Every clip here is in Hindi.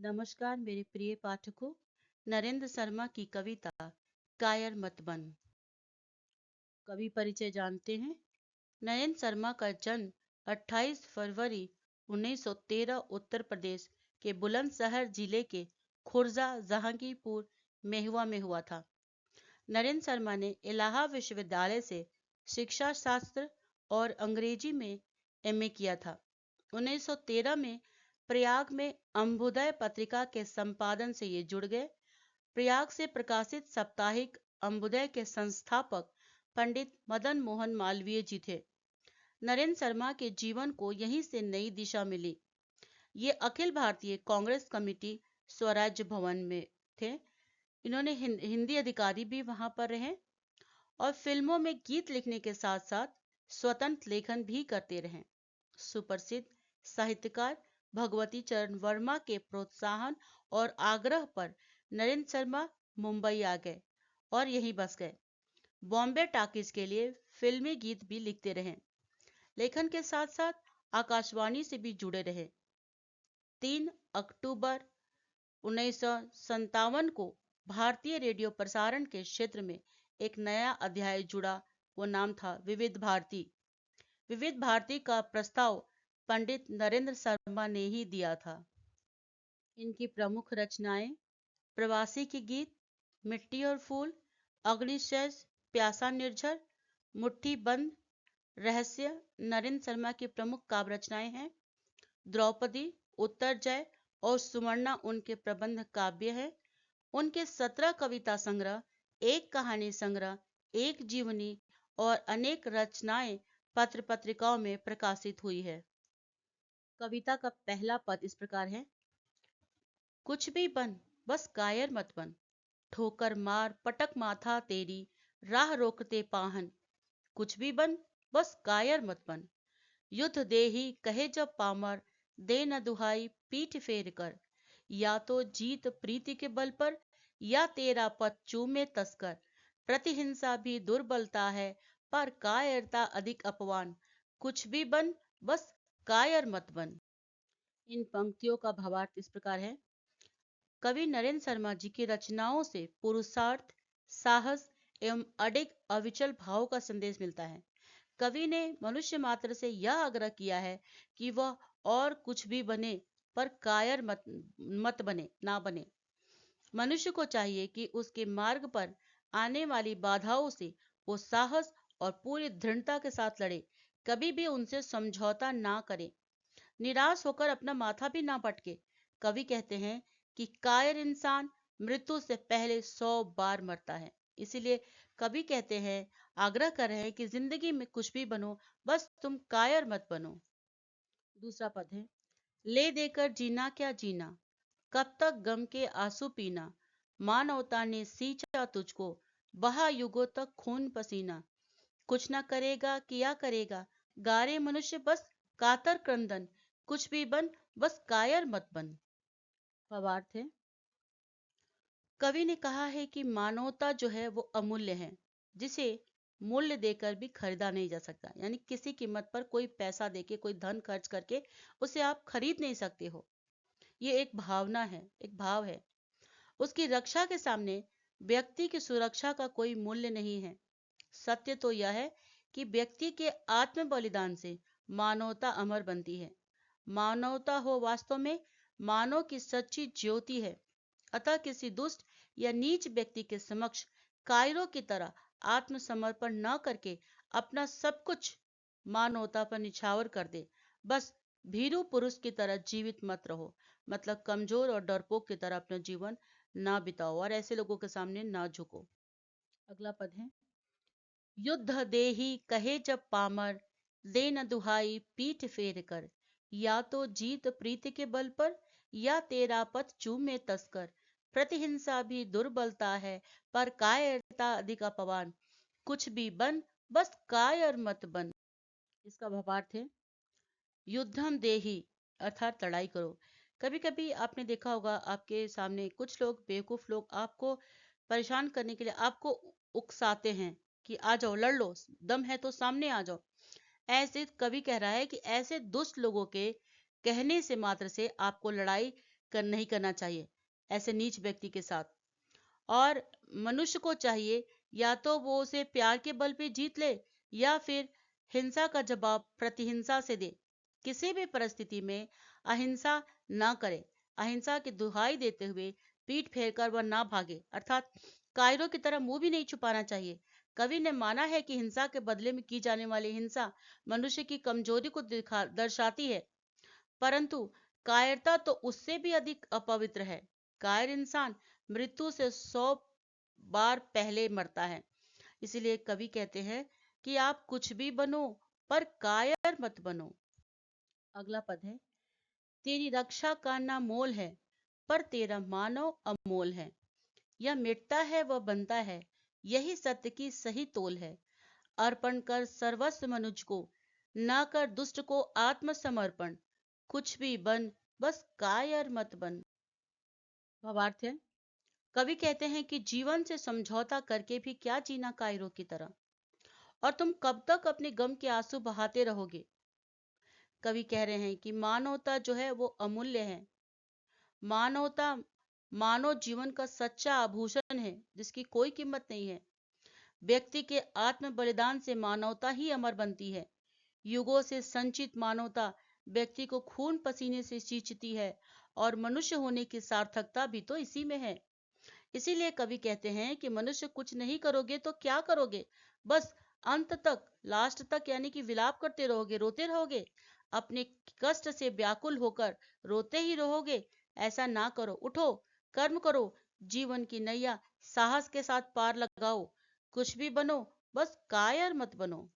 नमस्कार मेरे प्रिय पाठकों। नरेंद्र शर्मा की कविता कायर मत बन। कवि परिचय जानते हैं। नरेंद्र शर्मा का जन्म 28 फरवरी 1913 उत्तर प्रदेश के बुलंदशहर जिले के खुर्जा जहांगीरपुर मेहुआ में हुआ था। नरेंद्र शर्मा ने इलाहाबाद विश्वविद्यालय से शिक्षा शास्त्र और अंग्रेजी में एमए किया था। 1913 में प्रयाग में अंबुदय पत्रिका के संपादन से ये जुड़ गए। प्रयाग से प्रकाशित साप्ताहिक अंबुदय के संस्थापक पंडित मदन मोहन मालवीय जी थे। नरेंद्र शर्मा के जीवन को यहीं से नई दिशा मिली। ये अखिल भारतीय कांग्रेस कमेटी स्वराज्य भवन में थे। इन्होंने हिंदी अधिकारी भी वहां पर रहे और फिल्मों में गीत लिखने के साथ साथ स्वतंत्र लेखन भी करते रहे। सुप्रसिद्ध साहित्यकार भगवती चरण वर्मा के प्रोत्साहन और आग्रह पर नरेंद्र शर्मा मुंबई आ गए और यहीं बस गए। बॉम्बे टॉकीज के लिए फिल्मी गीत भी लिखते रहे। लेखन के साथ साथ आकाशवाणी से भी जुड़े रहे। 3 अक्टूबर 1957 को भारतीय रेडियो प्रसारण के क्षेत्र में एक नया अध्याय जुड़ा। वो नाम था विविध भारती। विविध भारती का प्रस्ताव पंडित नरेंद्र शर्मा ने ही दिया था। इनकी प्रमुख रचनाएं प्रवासी के गीत, मिट्टी और फूल, अग्निशय, प्यासा निर्झर, मुट्ठी बंद, रहस्य नरेंद्र शर्मा की प्रमुख काव्य रचनाएं हैं। द्रौपदी, उत्तर जय और सुवर्णा उनके प्रबंध काव्य हैं। उनके 17 कविता संग्रह, एक कहानी संग्रह, एक जीवनी और अनेक रचनाएं पत्र पत्रिकाओं में प्रकाशित हुई है। कविता का पहला पद इस प्रकार है। कुछ भी बन बस कायर मत बन, ठोकर मार पटक माथा तेरी, राह रोकते पाहन। कुछ भी बन बस कायर मत बन, युद्ध देही कहे जब पामर, दे न दुहाई पीठ फेर कर। या तो जीत प्रीति के बल पर, या तेरा पद चूमे तस्कर। प्रतिहिंसा भी दुर्बलता है, पर कायरता अधिक अपमान। कुछ भी बन बस कायर मत बन। इन पंक्तियों का भावार्थ इस प्रकार है। कवि नरेंद्र शर्मा जी की रचनाओं से पुरुषार्थ, साहस एवं अडिग अविचल भाव का संदेश मिलता है। कवि ने मनुष्य मात्र से यह आग्रह किया है कि वह और कुछ भी बने पर कायर मत बने ना बने। मनुष्य को चाहिए कि उसके मार्ग पर आने वाली बाधाओं से वो साहस और पूरी दृढ़ता के साथ लड़े, कभी भी उनसे समझौता ना करे, निराश होकर अपना माथा भी ना पटके। कवि कहते हैं कि कायर इंसान मृत्यु से पहले 100 बार मरता है। इसीलिए कवि कहते हैं, आग्रह कर रहे हैं कि जिंदगी में कुछ भी बनो, बस तुम कायर मत बनो। दूसरा पद है। ले देकर जीना क्या जीना, कब तक गम के आंसू पीना। मानवता ने सींचा तुझको, बहा युगों तक खून पसीना। कुछ ना करेगा किया करेगा, गारे मनुष्य बस कातर क्रंदन। कुछ भी बन बस कायर मत बन। भावार्थ है। कवि ने कहा है कि मानवता जो है वो अमूल्य है, जिसे मूल्य देकर भी खरीदा नहीं जा सकता। यानी किसी कीमत पर कोई पैसा देके, कोई धन खर्च करके उसे आप खरीद नहीं सकते हो। ये एक भावना है, एक भाव है। उसकी रक्षा के सामने व्यक्ति की सुरक्षा का कोई मूल्य नहीं है। सत्य तो यह है कि व्यक्ति के आत्म बलिदान से मानवता अमर बनती है। मानवता हो वास्तव में मानव की सच्ची ज्योति है। अतः किसी दुष्ट या नीच व्यक्ति के समक्ष कायरों की तरह आत्मसमर्पण न करके अपना सब कुछ मानवता पर निछावर कर दे। बस भीरू पुरुष की तरह जीवित मत रहो, मतलब कमजोर और डरपोक की तरह अपना जीवन ना बिताओ और ऐसे लोगों के सामने ना झुको। अगला पद है। युद्ध देही कहे जब पामर, दे न दुहाई पीठ फेर कर। या तो जीत प्रीति के बल पर, या तेरा पथ चूमे तस्कर। प्रतिहिंसा भी दुर्बलता है, पर कायरता अधिक अपमान। कुछ भी बन बस कायर मत बन। इसका भावार्थ है। युद्धम देही अर्थात लड़ाई करो। कभी कभी आपने देखा होगा, आपके सामने कुछ लोग, बेवकूफ लोग, आपको परेशान करने के लिए आपको उकसाते हैं कि आ जाओ लड़ लो, दम है तो सामने आ जाओ। ऐसे कवि कह रहा है कि ऐसे दुष्ट लोगों के कहने से मात्र से आपको लड़ाई नहीं करना चाहिए ऐसे नीच व्यक्ति के साथ। और मनुष्य को चाहिए या तो वो उसे प्यार के बल पे जीत ले या फिर हिंसा का जवाब प्रतिहिंसा से दे। किसी भी परिस्थिति में अहिंसा ना करे। अहिंसा की दुहाई देते हुए पीठ फेरकर वह ना भागे, अर्थात कायरों की तरह मुंह भी नहीं छुपाना चाहिए। कवि ने माना है कि हिंसा के बदले में की जाने वाली हिंसा मनुष्य की कमजोरी को दर्शाती है, परंतु कायरता तो उससे भी अधिक अपवित्र है। कायर इंसान मृत्यु से 100 बार पहले मरता है। इसीलिए कवि कहते हैं कि आप कुछ भी बनो पर कायर मत बनो। अगला पद है, तेरी रक्षा का ना मोल है पर तेरा मानव अमोल है। यह मिटता है वह बनता है, यही सत्य की सही तोल है। अर्पण कर सर्वस्व मनुज को, ना कर दुष्ट को आत्मसमर्पण। कुछ भी बन बस कायर मत बन। भावार्थ है, कवि कहते हैं कि जीवन से समझौता करके भी क्या जीना कायरों की तरह, और तुम कब तक अपने गम के आंसू बहाते रहोगे। कवि कह रहे हैं कि मानवता जो है वो अमूल्य है। मानवता मानव जीवन का सच्चा आभूषण है जिसकी कोई कीमत नहीं है। व्यक्ति के आत्म बलिदान से मानवता ही अमर बनती है। युगों से संचित मानवता व्यक्ति को खून पसीने से सींचती है और मनुष्य होने की सार्थकता भी तो इसी में है। इसीलिए कवि कहते हैं कि मनुष्य कुछ नहीं करोगे तो क्या करोगे, बस अंत तक, लास्ट तक, यानी कि विलाप करते रहोगे, रोते रहोगे, अपने कष्ट से व्याकुल होकर रोते ही रहोगे। ऐसा ना करो, उठो, कर्म करो, जीवन की नैया साहस के साथ पार लगाओ। कुछ भी बनो, बस कायर मत बनो।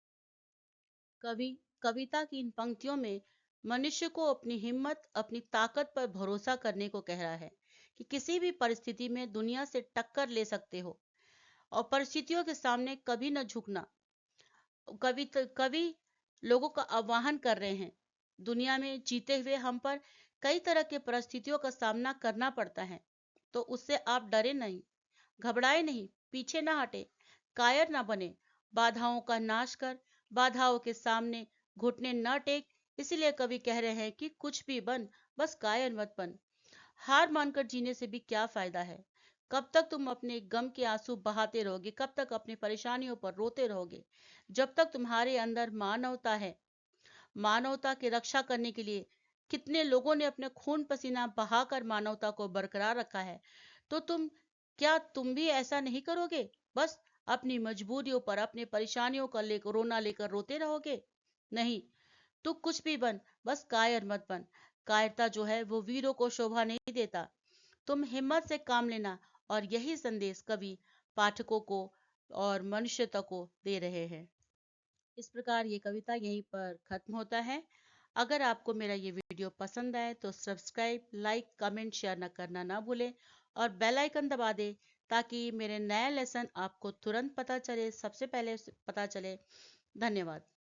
कवि कविता की इन पंक्तियों में मनुष्य को अपनी हिम्मत, अपनी ताकत पर भरोसा करने को कह रहा है कि किसी भी परिस्थिति में दुनिया से टक्कर ले सकते हो और परिस्थितियों के सामने कभी न झुकना। कवि लोगों का आह्वान कर रहे हैं। दुनिया में जीते हुए हम पर कई तरह के परिस्थितियों का सामना करना पड़ता है, तो उससे आप डरे नहीं, घबराए नहीं, पीछे ना हटे, कायर ना बने, बाधाओं का नाश कर, बाधाओं के सामने घुटने न टेक। इसलिए कवि कह रहे हैं कि कुछ भी बन, बस कायर मत बन। हार मानकर जीने से भी क्या फायदा है। कब तक तुम अपने गम के आंसू बहाते रहोगे, कब तक अपनी परेशानियों पर रोते रहोगे। जब तक तुम्हारे अंदर मानवता है, मानवता की रक्षा करने के लिए कितने लोगों ने अपने खून पसीना बहाकर मानवता को बरकरार रखा है, तो तुम भी ऐसा नहीं करोगे, बस अपनी मजबूरियों पर, अपनी परेशानियों का लेकर रोना लेकर रोते रहोगे। नहीं, तू कुछ भी बन, बस कायर मत बन। कायरता जो है वो वीरों को शोभा नहीं देता। तुम हिम्मत से काम लेना, और यही संदेश कवि पाठकों को और मनुष्यता को दे रहे हैं। इस प्रकार ये कविता यहीं पर खत्म होता है। अगर आपको मेरा ये वीडियो पसंद आए तो सब्सक्राइब, लाइक, कमेंट, शेयर न करना ना भूलें और बेल आइकन दबा दें ताकि मेरे नया लेसन आपको तुरंत पता चले, सबसे पहले पता चले। धन्यवाद।